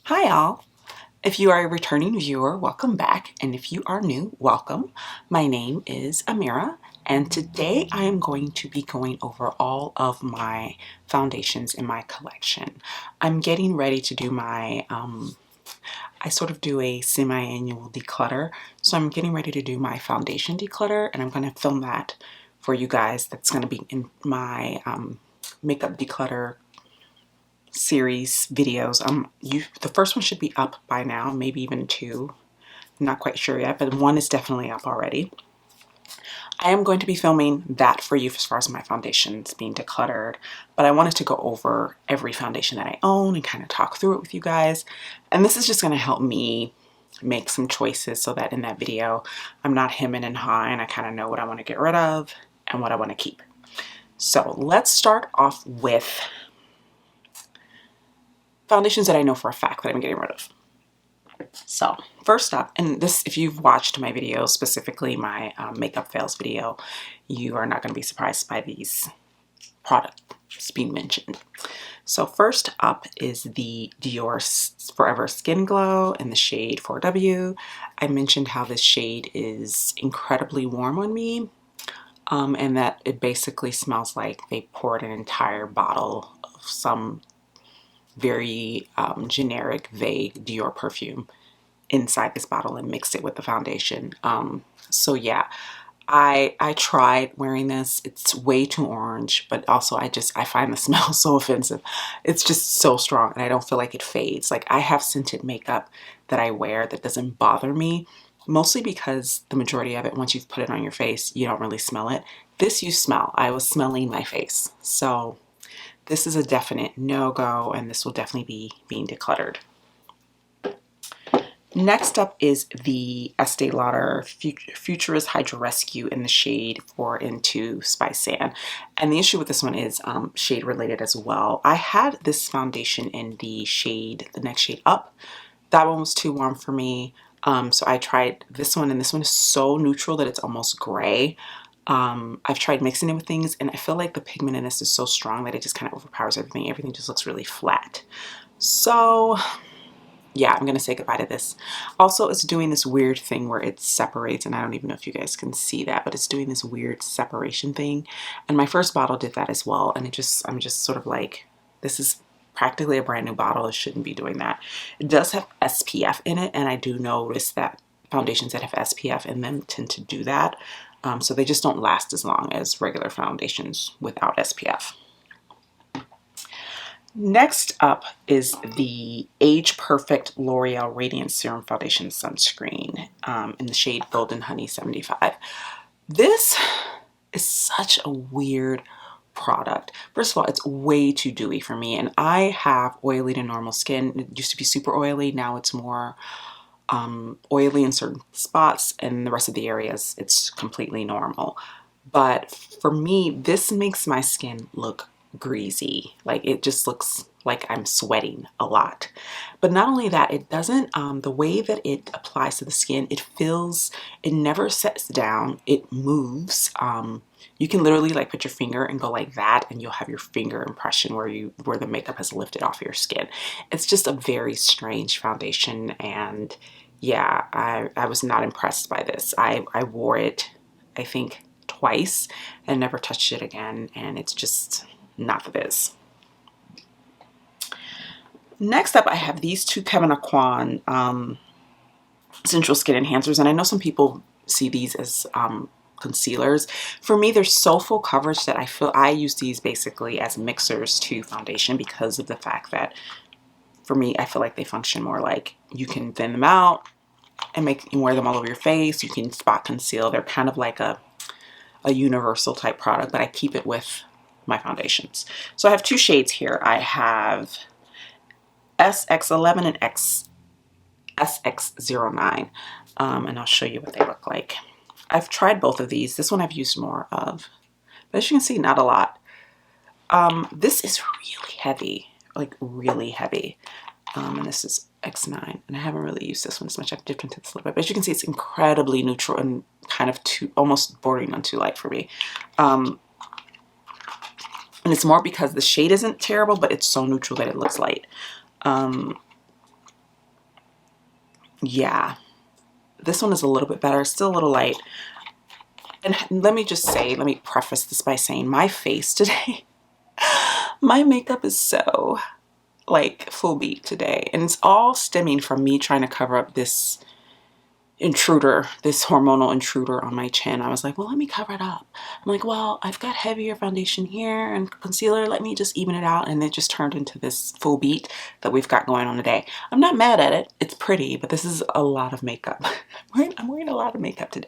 Hi all! If you are a returning viewer, welcome back, and if you are new, welcome. My name is Amira, and today I am going to be going over all of my foundations in my collection. I'm getting ready to do my, I sort of do a semi-annual declutter, so I'm getting ready to do my foundation declutter, and I'm going to film that for you guys. That's going to be in my makeup declutter series videos. The first one should be up by now, maybe even two. I'm not quite sure yet, but one is definitely up already. I am going to be filming that for you as far as my foundations being decluttered, but I wanted to go over every foundation that I own and kind of talk through it with you guys. And this is just going to help me make some choices so that in that video I'm not hemming and hawing. I kind of know what I want to get rid of and what I want to keep. So let's start off with foundations that I know for a fact that I'm getting rid of. So first up, and this, if you've watched my video, specifically my makeup fails video, you are not going to be surprised by these products being mentioned. So first up is the Dior Forever Skin Glow in the shade 4W. I mentioned how this shade is incredibly warm on me, and that it basically smells like they poured an entire bottle of some very generic, vague Dior perfume inside this bottle and mixed it with the foundation. So yeah, I tried wearing this. It's way too orange, but also I find the smell so offensive. It's just so strong and I don't feel like it fades. Like, I have scented makeup that I wear that doesn't bother me, mostly because the majority of it, once you've put it on your face, you don't really smell it. This you smell. I was smelling my face. So this is a definite no-go, and this will definitely be being decluttered. Next up is the Estee Lauder Futurist Hydra Rescue in the shade 4 into Spice Sand. And the issue with this one is shade related as well. I had this foundation in the next shade up. That one was too warm for me. So I tried this one, and this one is so neutral that it's almost gray. I've tried mixing it with things, and I feel like the pigment in this is so strong that it just kind of overpowers everything. Everything just looks really flat. So yeah, I'm gonna say goodbye to this. Also, it's doing this weird thing where it separates, and I don't even know if you guys can see that, but it's doing this weird separation thing. And my first bottle did that as well, and I'm just sort of like, this is practically a brand new bottle. It shouldn't be doing that. It does have SPF in it, and I do notice that foundations that have SPF in them tend to do that. So they just don't last as long as regular foundations without SPF. Next up is the Age Perfect L'Oreal Radiant Serum Foundation Sunscreen in the shade Golden Honey 75. This is such a weird product. First of all, it's way too dewy for me, and I have oily to normal skin. It used to be super oily. Now it's more oily in certain spots, and the rest of the areas it's completely normal. But for me, this makes my skin look greasy. Like, it just looks like I'm sweating a lot. But not only that, it doesn't, the way that it applies to the skin, it never sets down, it moves. You can literally like put your finger and go like that, and you'll have your finger impression where the makeup has lifted off your skin. It's just a very strange foundation, and yeah, I was not impressed by this. I wore it, I think, twice and never touched it again, and it's just not the biz. Next up, I have these two Kevyn Aquan Central Skin Enhancers, and I know some people see these as concealers. For me, they're so full coverage that I use these basically as mixers to foundation, because of the fact that for me, I feel like they function more like you can thin them out and wear them all over your face. You can spot conceal. They're kind of like a universal type product, but I keep it with my foundations. So I have two shades here. I have SX11 and SX09, and I'll show you what they look like. I've tried both of these. This one I've used more of, but as you can see, not a lot. This is really heavy, like really heavy, and this is X9, and I haven't really used this one as much. I've dipped into this a little bit, but as you can see, it's incredibly neutral and kind of almost bordering on too light for me. And it's more because the shade isn't terrible, but it's so neutral that it looks light. yeah, this one is a little bit better, still a little light. And let me just say, let me preface this by saying my face today, my makeup is so like full beat today. And it's all stemming from me trying to cover up this intruder, this hormonal intruder on my chin. I was like, well, let me cover it up. I'm like, well, I've got heavier foundation here and concealer. Let me just even it out. And it just turned into this full beat that we've got going on today. I'm not mad at it. It's pretty, but this is a lot of makeup. I'm wearing a lot of makeup today.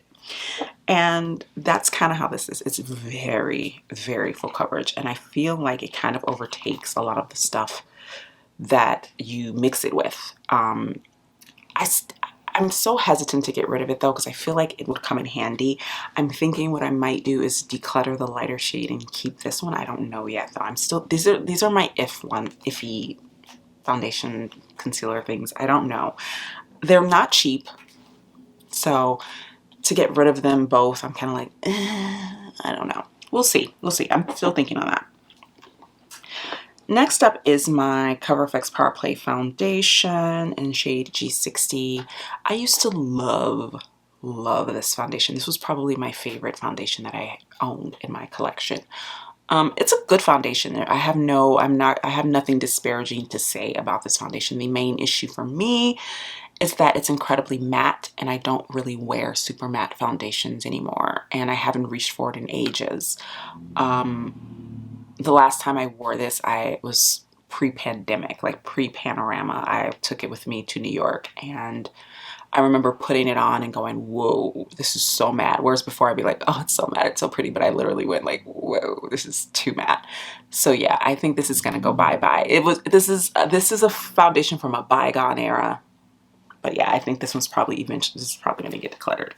And that's kind of how this is. It's very, very full coverage. And I feel like it kind of overtakes a lot of the stuff that you mix it with. I'm so hesitant to get rid of it though, because I feel like it would come in handy. I'm thinking what I might do is declutter the lighter shade and keep this one. I don't know yet though. I'm still, these are my iffy foundation concealer things. I don't know. They're not cheap. So to get rid of them both, I'm kind of like, I don't know. We'll see. We'll see. I'm still thinking on that. Next up is my Cover FX Power Play Foundation in shade G60. I used to love this foundation. This was probably my favorite foundation that I owned in my collection. It's a good foundation. I have nothing disparaging to say about this foundation. The main issue for me is that it's incredibly matte, and I don't really wear super matte foundations anymore, and I haven't reached for it in ages. The last time I wore this, I was pre-pandemic, like pre-panorama. I took it with me to New York, and I remember putting it on and going, whoa, this is so matte. Whereas before I'd be like, oh, it's so matte, it's so pretty. But I literally went like, whoa, this is too matte. So yeah, I think this is gonna go bye-bye. This is a foundation from a bygone era. But yeah, I think this is probably gonna get decluttered.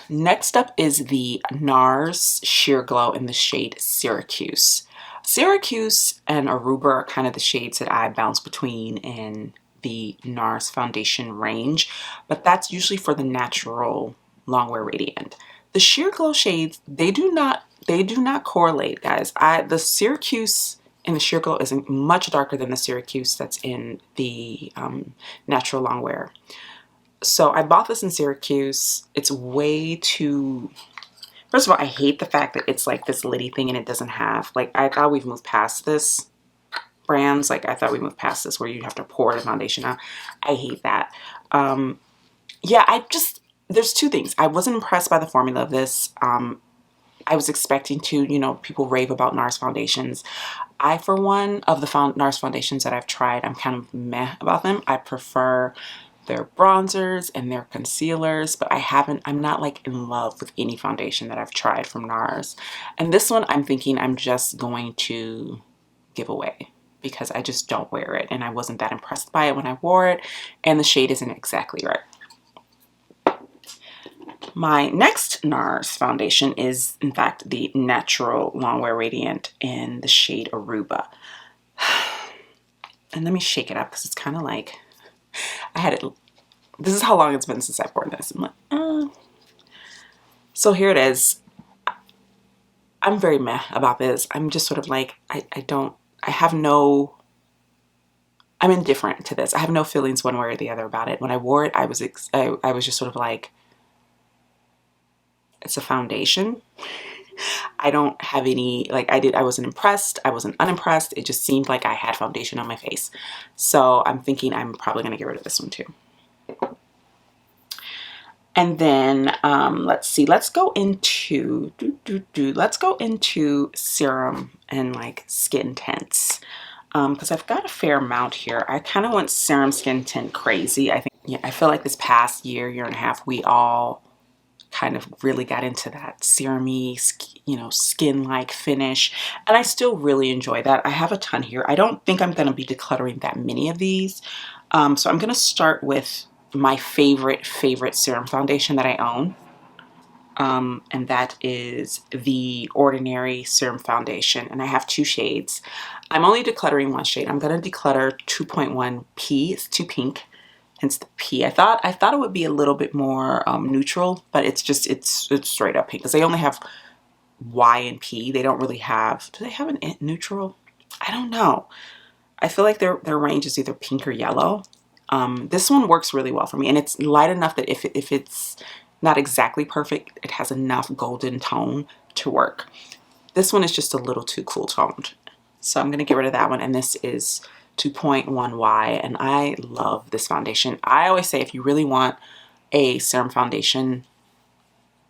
Next up is the Nars Sheer Glow in the shade Syracuse. Syracuse and Aruba are kind of the shades that I bounce between in the Nars Foundation range, but that's usually for the natural longwear radiant. The Sheer Glow shades, they do not correlate, guys. The Syracuse in the Sheer Glow is much darker than the Syracuse that's in the natural longwear. So I bought this in Syracuse. It's way too... First of all, I hate the fact that it's like this liddy thing and it doesn't have... Like, I thought we've moved past this. Brands, like, I thought we moved past this where you have to pour the foundation out. I hate that. Yeah, there's two things. I wasn't impressed by the formula of this. I was expecting to, you know, people rave about Nars foundations. I, for one, of the Nars foundations that I've tried, I'm kind of meh about them. I prefer their bronzers and their concealers, but I'm not like in love with any foundation that I've tried from Nars. And this one, I'm thinking I'm just going to give away because I just don't wear it. And I wasn't that impressed by it when I wore it. And the shade isn't exactly right. My next Nars foundation is, in fact, the Natural Longwear Radiant in the shade Aruba. And let me shake it up because it's kind of like, this is how long it's been since I've worn this. I'm like, So here it is. I'm very meh about this. I'm just sort of like, I'm indifferent to this. I have no feelings one way or the other about it. When I wore it, I was just sort of like, it's a foundation. I don't have any, like I wasn't impressed. I wasn't unimpressed. It just seemed like I had foundation on my face. So I'm thinking I'm probably going to get rid of this one too. And then, let's see, let's go into serum and like skin tints. Because I've got a fair amount here. I kind of went serum skin tint crazy. I feel like this past year and a half, we all kind of really got into that serum-y, you know, skin-like finish. And I still really enjoy that. I have a ton here. I don't think I'm going to be decluttering that many of these. So I'm going to start with my favorite serum foundation that I own. And that is the Ordinary Serum Foundation. And I have two shades. I'm only decluttering one shade. I'm going to declutter 2.1P. It's too pink. Hence the P. I thought it would be a little bit more neutral, but it's straight up pink because they only have Y and P. They don't really have, do they have a neutral? I don't know. I feel like their range is either pink or yellow. This one works really well for me, and it's light enough that if it's not exactly perfect, it has enough golden tone to work. This one is just a little too cool toned, so I'm going to get rid of that one, and this is 2.1Y, and I love this foundation. I always say if you really want a serum foundation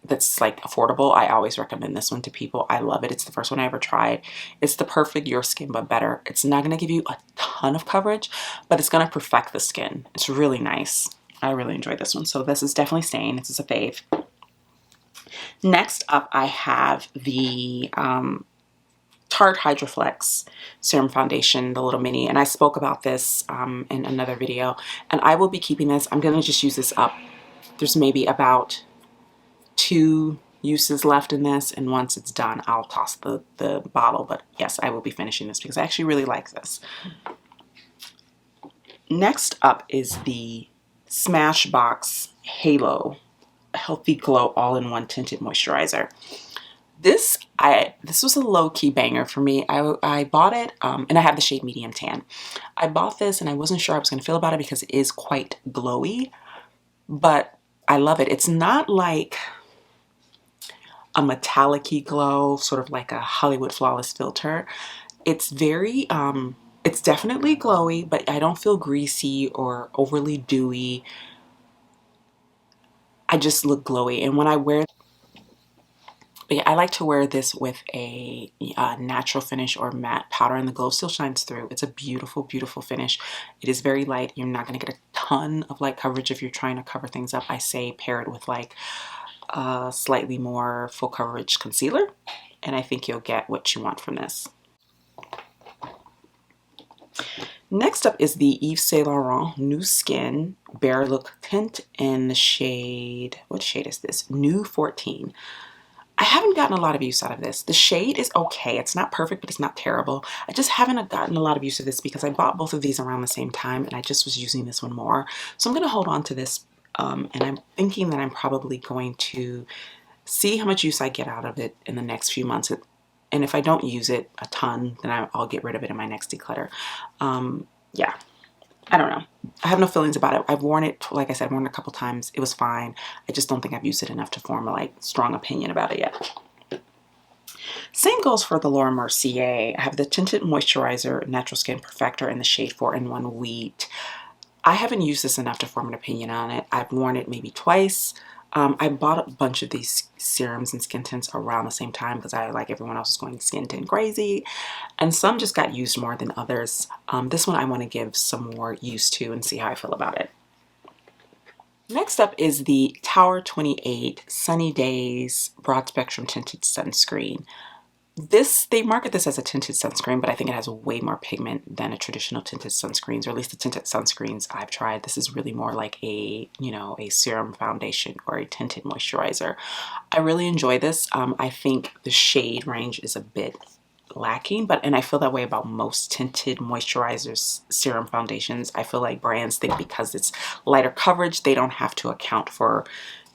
that's like affordable, I always recommend this one to people. I love it. It's the first one I ever tried. It's the perfect your skin but better. It's not going to give you a ton of coverage, but it's going to perfect the skin. It's really nice. I really enjoyed this one. So this is definitely staying. This is a fave. Next up, I have the Tarte Hydroflex Serum Foundation, the little mini. And I spoke about this in another video. And I will be keeping this. I'm going to just use this up. There's maybe about 2 uses left in this, and once it's done I'll toss the bottle. But yes, I will be finishing this because I actually really like this. Next up is the Smashbox Halo Healthy Glow All-in-One Tinted Moisturizer. This was a low-key banger for me. I bought it and I have the shade medium tan. I bought this and I wasn't sure how I was going to feel about it because it is quite glowy, but I love it. It's not like a metallic-y glow, sort of like a Hollywood Flawless filter. It's very, it's definitely glowy, but I don't feel greasy or overly dewy. I just look glowy. And when I wear, but yeah, I like to wear this with a natural finish or matte powder, and the glow still shines through. It's a beautiful, beautiful finish. It is very light. You're not going to get a ton of light coverage if you're trying to cover things up. I say pair it with like slightly more full coverage concealer, and I think you'll get what you want from this. Next up is the Yves Saint Laurent New Skin Bare Look Tint in the shade, what shade is this? New 14. I haven't gotten a lot of use out of this. The shade is okay. It's not perfect, but it's not terrible. I just haven't gotten a lot of use of this because I bought both of these around the same time and I just was using this one more. So I'm going to hold on to this. And I'm thinking that I'm probably going to see how much use I get out of it in the next few months. And if I don't use it a ton, then I'll get rid of it in my next declutter. Yeah, I don't know. I have no feelings about it. I've worn it, like I said, I've worn it a couple times. It was fine. I just don't think I've used it enough to form a like strong opinion about it yet. Same goes for the Laura Mercier. I have the Tinted Moisturizer Natural Skin Perfector in the shade 4-in-1 Wheat. I haven't used this enough to form an opinion on it. I've worn it maybe twice. I bought a bunch of these serums and skin tints around the same time because I, like everyone else, was going skin tint crazy. And some just got used more than others. This one I want to give some more use to and see how I feel about it. Next up is the Tower 28 Sunny Days Broad Spectrum Tinted Sunscreen. They market this as a tinted sunscreen, but I think it has way more pigment than a traditional tinted sunscreens, or at least the tinted sunscreens I've tried. This is really more like a, a serum foundation or a tinted moisturizer. I really enjoy this. I think the shade range is a bit lacking, and I feel that way about most tinted moisturizers, serum foundations. I feel like brands think because it's lighter coverage, they don't have to account for,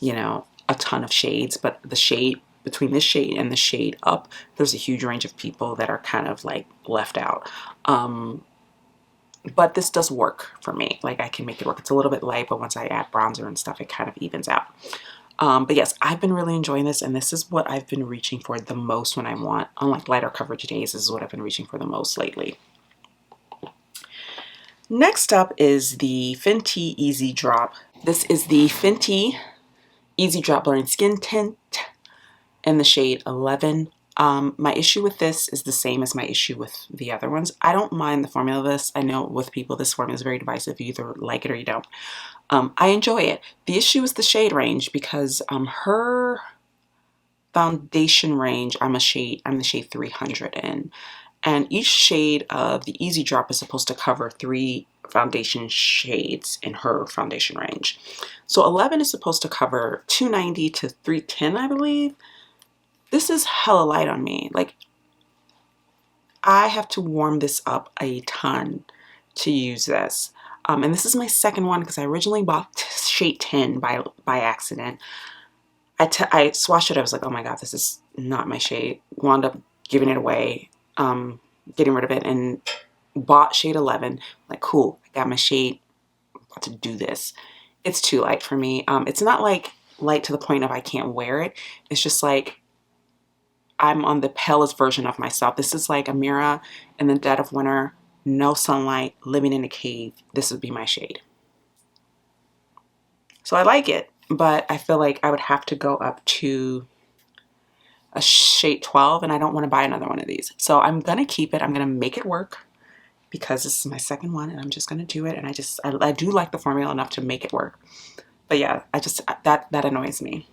a ton of shades, but the shade between this shade and the shade up, there's a huge range of people that are kind of like left out. But this does work for me. Like I can make it work. It's a little bit light, but once I add bronzer and stuff, it kind of evens out. But yes, I've been really enjoying this, and this is what I've been reaching for the most when I want, on like lighter coverage days, this is what I've been reaching for the most lately. Next up is the Fenty Easy Drop. This is the Fenty Easy Drop Blurring Skin Tint in the shade 11. My issue with this is the same as my issue with the other ones. I don't mind the formula of this. I know with people this formula is very divisive. You either like it or you don't. I enjoy it. The issue is the shade range because her foundation range, I'm the shade 300 in. And each shade of the Easy Drop is supposed to cover 3 foundation shades in her foundation range. So 11 is supposed to cover 290 to 310, I believe. This is hella light on me. Like, I have to warm this up a ton to use this. And this is my second one because I originally bought shade 10 by accident. I swatched it. I was like, oh my God, this is not my shade. Wound up giving it away, getting rid of it, and bought shade 11. Like, cool, I got my shade about to do this. It's too light for me. It's not like light to the point of I can't wear it. It's just like I'm on the palest version of myself. This is like a mirror in the dead of winter, no sunlight, living in a cave. This would be my shade. So I like it, but I feel like I would have to go up to a shade 12, and I don't want to buy another one of these. So I'm going to keep it. I'm going to make it work because this is my second one, and I'm just going to do it. And I do like the formula enough to make it work. But yeah, that annoys me.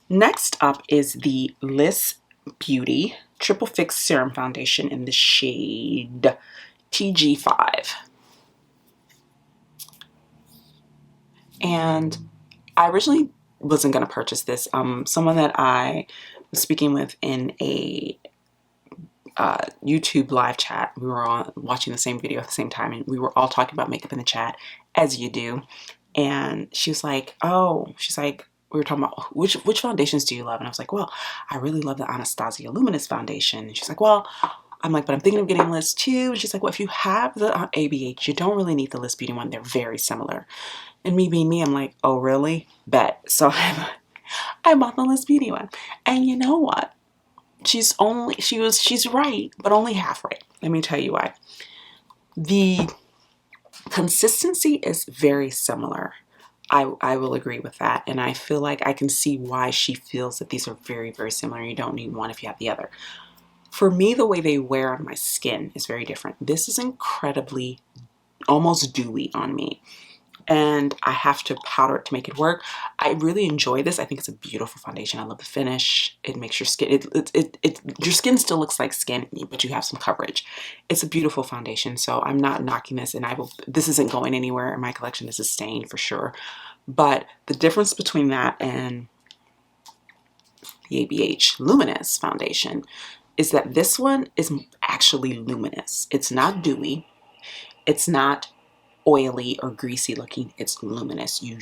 Next up is the Liss Beauty Triple Fix Serum Foundation in the shade TG5. And I originally wasn't going to purchase this. Someone that I was speaking with in a YouTube live chat, we were all watching the same video at the same time, and we were all talking about makeup in the chat, as you do. And she was like, oh, she's like, we were talking about which foundations do you love? And I was like, well, I really love the Anastasia Luminous foundation. And she's like, well, I'm like, but I'm thinking of getting Liss too. And she's like, well, if you have the ABH, you don't really need the Liss Beauty one. They're very similar. And me being me, I'm like, oh, really? Bet. So I bought the Liss Beauty one. And you know what? She's right, but only half right. Let me tell you why. The consistency is very similar. I will agree with that. And I feel like I can see why she feels that these are very, very similar. You don't need one if you have the other. For me, the way they wear on my skin is very different. This is incredibly almost dewy on me. And I have to powder it to make it work. I really enjoy this. I think it's a beautiful foundation. I love the finish. It makes your skin, your skin still looks like skin, but you have some coverage. It's a beautiful foundation. So I'm not knocking this, and this isn't going anywhere in my collection. This is staying for sure. But the difference between that and the ABH Luminous foundation is that this one is actually luminous. It's not dewy. It's not oily or greasy looking. It's luminous. You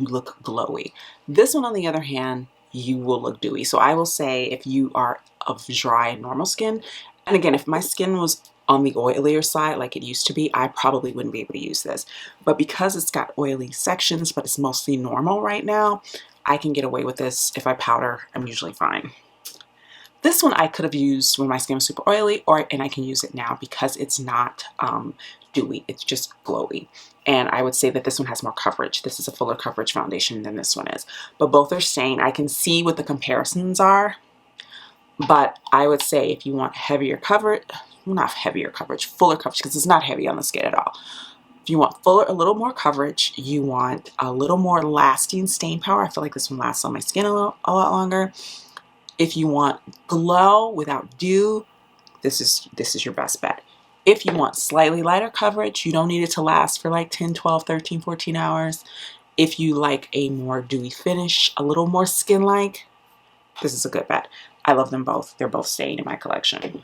look glowy. This one, on the other hand, you will look dewy. So I will say, if you are of dry normal skin, and again, if my skin was on the oilier side like it used to be, I probably wouldn't be able to use this. But because it's got oily sections, but it's mostly normal right now, I can get away with this. If I powder, I'm usually fine. This one I could have used when my skin was super oily, and I can use it now because it's not dewy. It's just glowy. And I would say that this one has more coverage. This is a fuller coverage foundation than this one is. But both are staying. I can see what the comparisons are. But I would say if you want heavier coverage, well, not heavier coverage, fuller coverage, because it's not heavy on the skin at all. If you want a little more coverage, you want a little more lasting stain power. I feel like this one lasts on my skin a lot longer. If you want glow without dew, this is your best bet. If you want slightly lighter coverage, you don't need it to last for like 10, 12, 13, 14 hours. If you like a more dewy finish, a little more skin-like, this is a good bet. I love them both. They're both staying in my collection.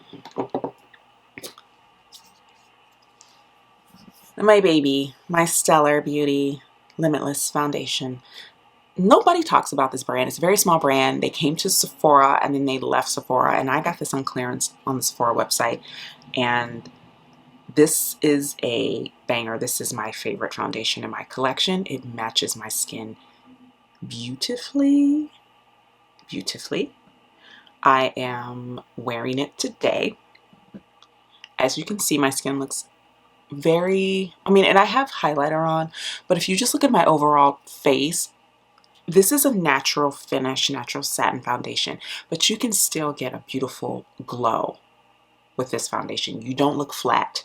And my baby, my Stellar Beauty Limitless foundation. Nobody talks about this brand. It's a very small brand. They came to Sephora and then they left Sephora, and I got this on clearance on the Sephora website, and this is a banger. This is my favorite foundation in my collection. It matches my skin beautifully. Beautifully. I am wearing it today. As you can see, my skin looks very, and I have highlighter on, but if you just look at my overall face, this is a natural finish, natural satin foundation, but you can still get a beautiful glow with this foundation. You don't look flat.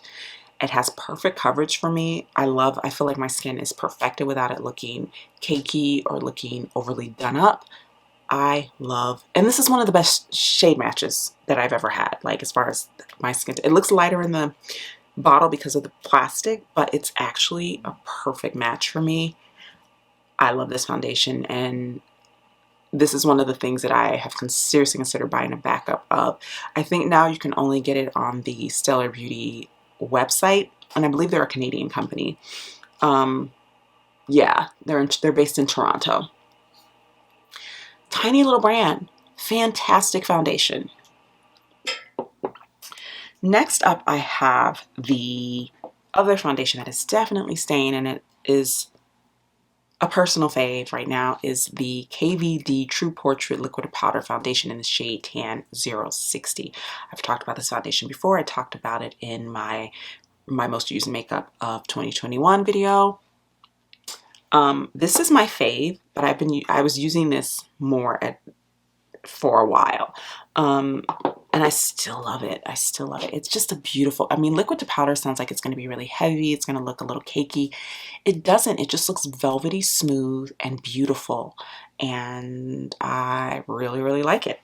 It has perfect coverage for me. I feel like my skin is perfected without it looking cakey or looking overly done up. I love, and this is one of the best shade matches that I've ever had, like as far as my skin. It looks lighter in the bottle because of the plastic, but it's actually a perfect match for me. I love this foundation, and this is one of the things that I have seriously considered buying a backup of. I think now you can only get it on the Stellar Beauty website, and I believe they're a Canadian company. Yeah, they're based in Toronto. Tiny little brand, fantastic foundation. Next up, I have the other foundation that is definitely staying, and it is a personal fave right now, is the KVD True Portrait Liquid Powder Foundation in the shade Tan 060. I've talked about this foundation before. I talked about it in my most used makeup of 2021 video. This is my fave, but I was using this more for a while. And I still love it. I still love it. It's just a beautiful, I mean, liquid to powder sounds like it's going to be really heavy. It's going to look a little cakey. It doesn't. It just looks velvety smooth and beautiful. And I really, really like it.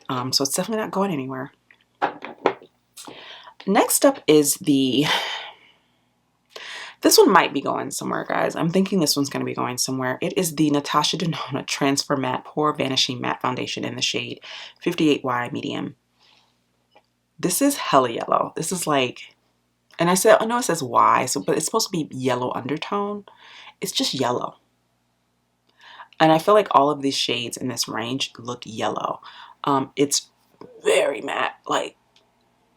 So it's definitely not going anywhere. Next up is this one might be going somewhere, guys. I'm thinking this one's going to be going somewhere. It is the Natasha Denona Transfer Matte Pore Vanishing Matte Foundation in the shade 58Y Medium. This is hella yellow. This is like, and I know it says Y, but it's supposed to be yellow undertone. It's just yellow. And I feel like all of these shades in this range look yellow. It's very matte, like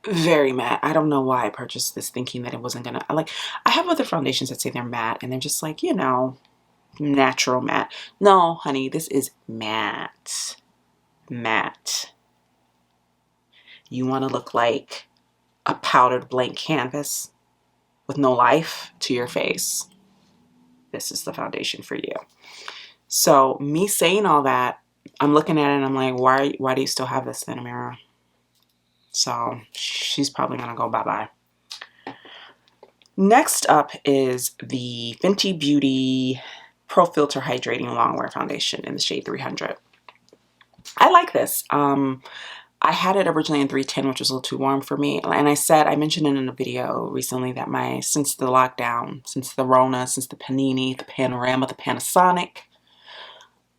very matte. I don't know why I purchased this thinking that it wasn't gonna, I have other foundations that say they're matte and they're just like, you know, natural matte. No, honey, this is matte. Matte. You want to look like a powdered blank canvas with no life to your face. This is the foundation for you. So me saying all that, I'm looking at it and I'm like, why do you still have this then, Amira? So she's probably gonna go bye-bye. Next up is the Fenty Beauty Pro Filter Hydrating Longwear Foundation in the shade 300. I like this. I had it originally in 310, which was a little too warm for me. And I mentioned it in a video recently that since the lockdown, since the Rona, since the Panini, the Panorama, the Panasonic,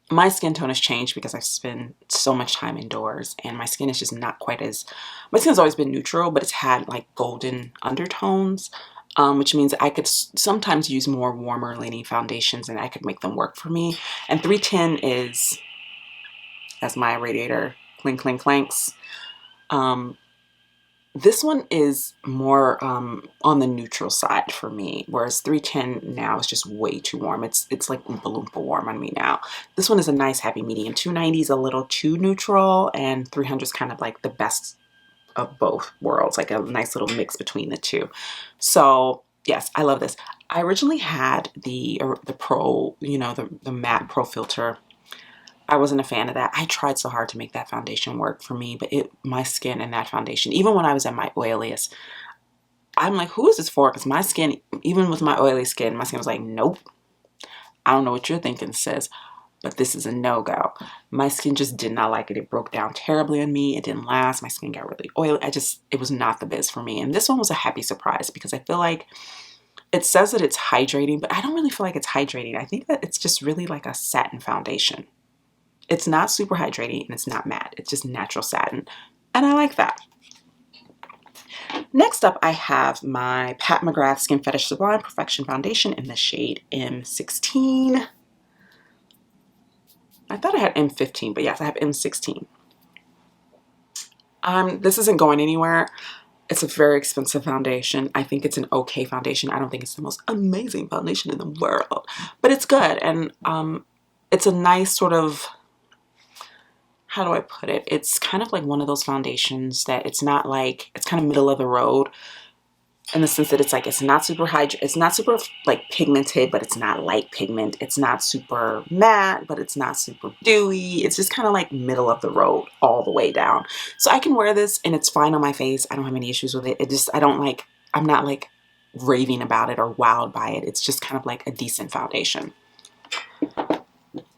my skin tone has changed because I've spent so much time indoors and my skin is just not quite as, my skin's always been neutral, but it's had like golden undertones, which means I could sometimes use more warmer leaning foundations and I could make them work for me. And 310 is, as my radiator clink clink clanks, this one is more on the neutral side for me, whereas 310 now is just way too warm. It's like Oompa Loompa warm on me now. This one is a nice happy medium. 290 is a little too neutral, and 300 is kind of like the best of both worlds, like a nice little mix between the two. So yes, I love this. I originally had the Pro, you know, the matte Pro Filter. I wasn't a fan of that. I tried so hard to make that foundation work for me, but my skin and that foundation, even when I was at my oiliest, I'm like, who is this for? Because my skin, even with my oily skin, my skin was like, nope. I don't know what you're thinking, sis, but this is a no-go. My skin just did not like it. It broke down terribly on me. It didn't last. My skin got really oily. It was not the biz for me. And this one was a happy surprise because I feel like it says that it's hydrating, but I don't really feel like it's hydrating. I think that it's just really like a satin foundation. It's not super hydrating and it's not matte. It's just natural satin. And I like that. Next up, I have my Pat McGrath Skin Fetish Sublime Perfection Foundation in the shade M16. I thought I had M15, but yes, I have M16. This isn't going anywhere. It's a very expensive foundation. I think it's an okay foundation. I don't think it's the most amazing foundation in the world, but it's good. And it's a nice sort of, how do I put it? It's kind of like one of those foundations that it's not like, it's kind of middle of the road in the sense that it's like, it's not super like pigmented, but it's not light pigment. It's not super matte, but it's not super dewy. It's just kind of like middle of the road all the way down. So I can wear this and it's fine on my face. I don't have any issues with it. I'm not like raving about it or wowed by it. It's just kind of like a decent foundation.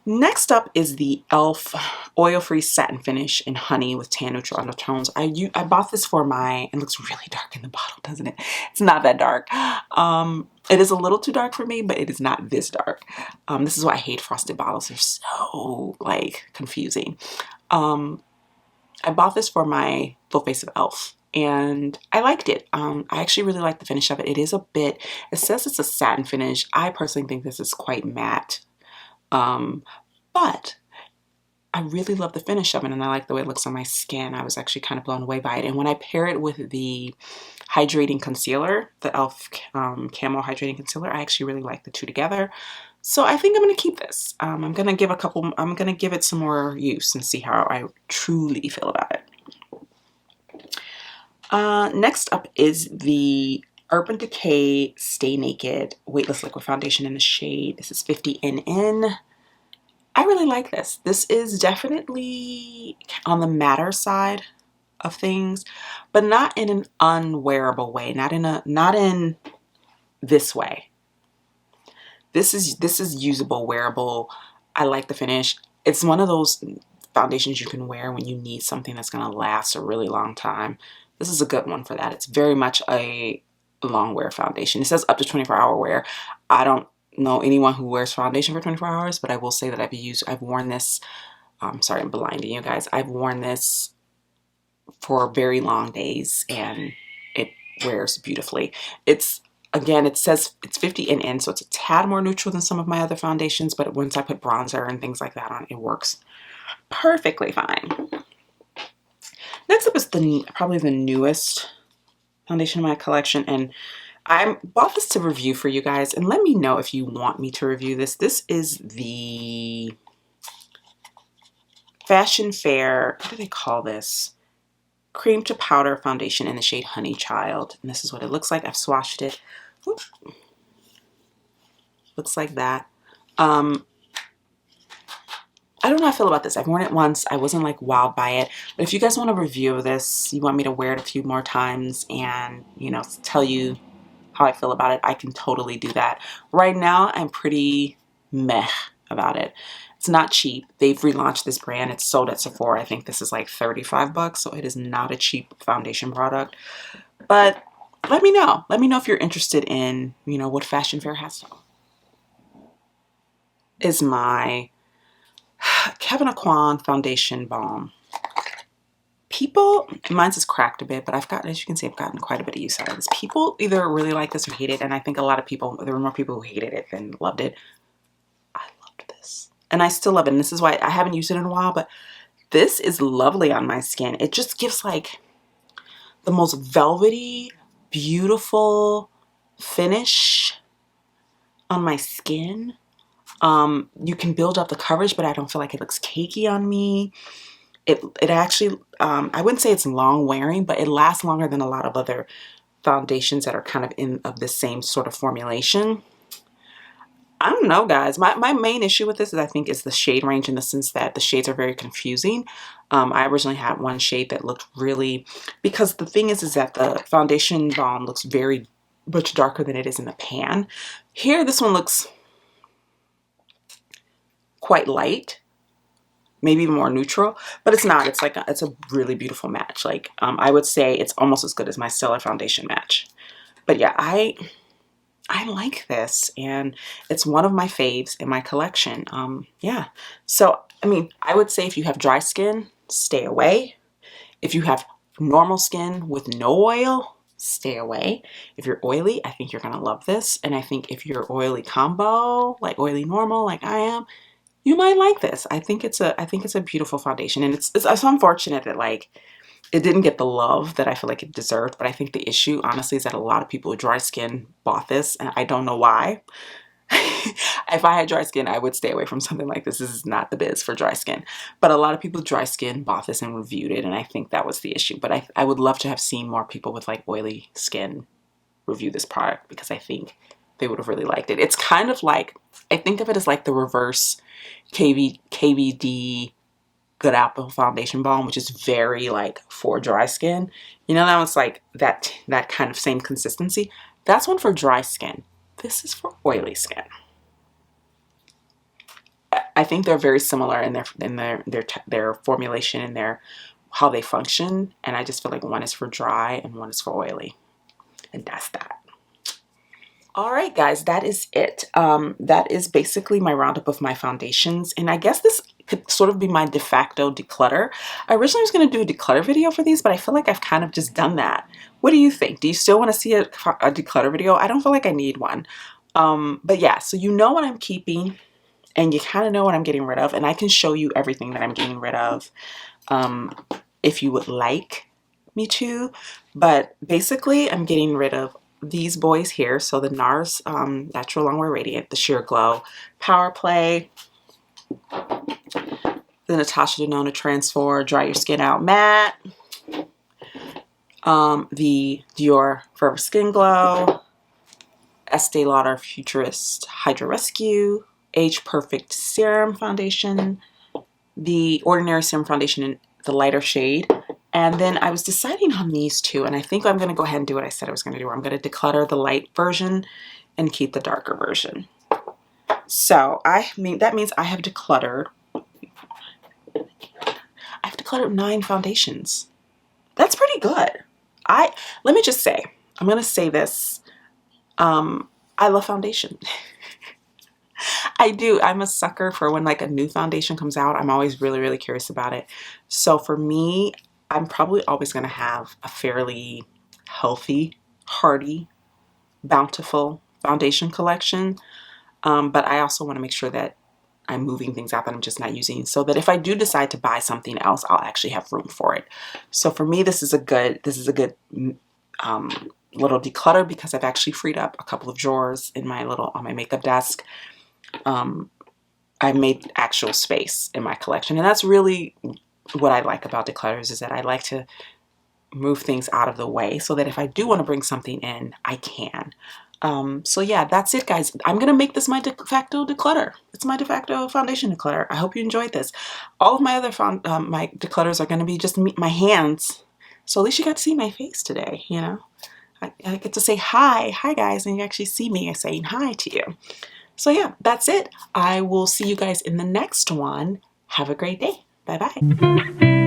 Next up is the e.l.f. Oil-Free Satin Finish in Honey with Tan Neutral Undertones. I bought this for it looks really dark in the bottle, doesn't it? It's not that dark. It is a little too dark for me, but it is not this dark. This is why I hate frosted bottles. They're so, like, confusing. I bought this for my full face of e.l.f. and I liked it. I actually really like the finish of it. It says it's a satin finish. I personally think this is quite matte. But I really love the finish of it, and I like the way it looks on my skin. I was actually kind of blown away by it. And when I pair it with the hydrating concealer, the e.l.f. Camo Hydrating Concealer, I actually really like the two together. So I think I'm going to keep this. I'm going to give it some more use and see how I truly feel about it. Next up is the Urban Decay Stay Naked Weightless Liquid Foundation in the shade. This is 50 NN. I really like this. This is definitely on the matter side of things, but not in an unwearable way, not in this way. This is usable, wearable. I like the finish. It's one of those foundations you can wear when you need something that's going to last a really long time. This is a good one for that. It's very much a long wear foundation. It says up to 24-hour wear. I don't know anyone who wears foundation for 24 hours, but I will say that I've worn this. Sorry, I'm blinding you guys. I've worn this for very long days and it wears beautifully. Again, it says it's 50 NN, so it's a tad more neutral than some of my other foundations, but once I put bronzer and things like that on, it works perfectly fine. Next up is probably the newest foundation in my collection, and I bought this to review for you guys, and let me know if you want me to review this. This is the Fashion Fair, what do they call this? Cream to Powder Foundation in the shade Honey Child. And this is what it looks like. I've swatched it. Oop. Looks like that. I don't know how I feel about this. I've worn it once. I wasn't like wowed by it. But if you guys want a review of this, you want me to wear it a few more times and, you know, tell you how I feel about it, I can totally do that. Right now, I'm pretty meh about it. It's not cheap. They've relaunched this brand. It's sold at Sephora. I think this is like 35 bucks, so it is not a cheap foundation product. But let me know. Let me know if you're interested in, you know, what Fashion Fair has to offer. Is my Kevyn Aquan Foundation Balm. People, mine's is cracked a bit, but I've gotten, as you can see, I've gotten quite a bit of use out of this. People either really like this or hate it, and I think a lot of people, there were more people who hated it than loved it. I loved this. And I still love it, and this is why I haven't used it in a while, but this is lovely on my skin. It just gives like the most velvety, beautiful finish on my skin. You can build up the coverage, but I don't feel like it looks cakey on me. It actually, I wouldn't say it's long wearing, but it lasts longer than a lot of other foundations that are kind of the same sort of formulation. I don't know, guys. My main issue with this is I think is the shade range, in the sense that the shades are very confusing. I originally had one shade that looked really, because the thing is that the foundation balm looks very much darker than it is in the pan. Here, this one looks quite light, maybe even more neutral, but it's not. It's like it's a really beautiful match. Like I would say it's almost as good as my Stellar foundation match. But yeah, I like this, and it's one of my faves in my collection. Yeah, so I mean, I would say if you have dry skin, stay away. If you have normal skin with no oil, stay away. If you're oily, I think you're gonna love this. And I think if you're oily combo, like oily normal, like I am, you might like this. I think it's a beautiful foundation, and it's unfortunate that like it didn't get the love that I feel like it deserved. But I think the issue, honestly, is that a lot of people with dry skin bought this, and I don't know why. If I had dry skin, I would stay away from something like this. This is not the biz for dry skin. But a lot of people with dry skin bought this and reviewed it, and I think that was the issue. But I would love to have seen more people with like oily skin review this product, because I think they would have really liked it. It's kind of like, I think of it as like the reverse KVD Good Apple Foundation Balm, which is very like for dry skin. You know, that one's like that kind of same consistency. That's one for dry skin. This is for oily skin. I think they're very similar in their formulation and their how they function, and I just feel like one is for dry and one is for oily, and that's that. All right, guys, that is it. That is basically my roundup of my foundations, and I guess this could sort of be my de facto declutter. I originally was going to do a declutter video for these, but I feel like I've kind of just done that. What do you think? Do you still want to see a declutter video? I don't feel like I need one. But yeah, so you know what I'm keeping and you kind of know what I'm getting rid of, and I can show you everything that I'm getting rid of if you would like me to. But basically I'm getting rid of these boys here. So the Nars Natural Longwear Radiant, the Sheer Glow Power Play, the Natasha Denona Transform Dry Your Skin Out Matte, the Dior Forever Skin Glow, Estee Lauder Futurist Hydra Rescue, Age Perfect Serum Foundation, the Ordinary Serum Foundation in the lighter shade. And then I was deciding on these two, and I think I'm going to go ahead and do what I said I was going to do. I'm going to declutter the light version and keep the darker version. So that means I have decluttered 9 foundations. That's pretty good. Let me just say, I'm going to say this. I love foundation. I do. I'm a sucker for when like a new foundation comes out. I'm always really, really curious about it. So for me, I'm probably always going to have a fairly healthy, hearty, bountiful foundation collection. But I also want to make sure that I'm moving things out that I'm just not using, so that if I do decide to buy something else, I'll actually have room for it. So for me, this is a good little declutter, because I've actually freed up a couple of drawers in my on my makeup desk. I made actual space in my collection, and that's really what I like about declutters, is that I like to move things out of the way so that if I do want to bring something in, I can. So yeah, that's it, guys. I'm gonna make this my de facto declutter. It's my de facto foundation declutter. I hope you enjoyed this. All of my other my declutters are gonna be just my hands. So at least you got to see my face today, you know? I get to say hi guys, and you actually see me saying hi to you. So yeah, that's it. I will see you guys in the next one. Have a great day. Bye-bye.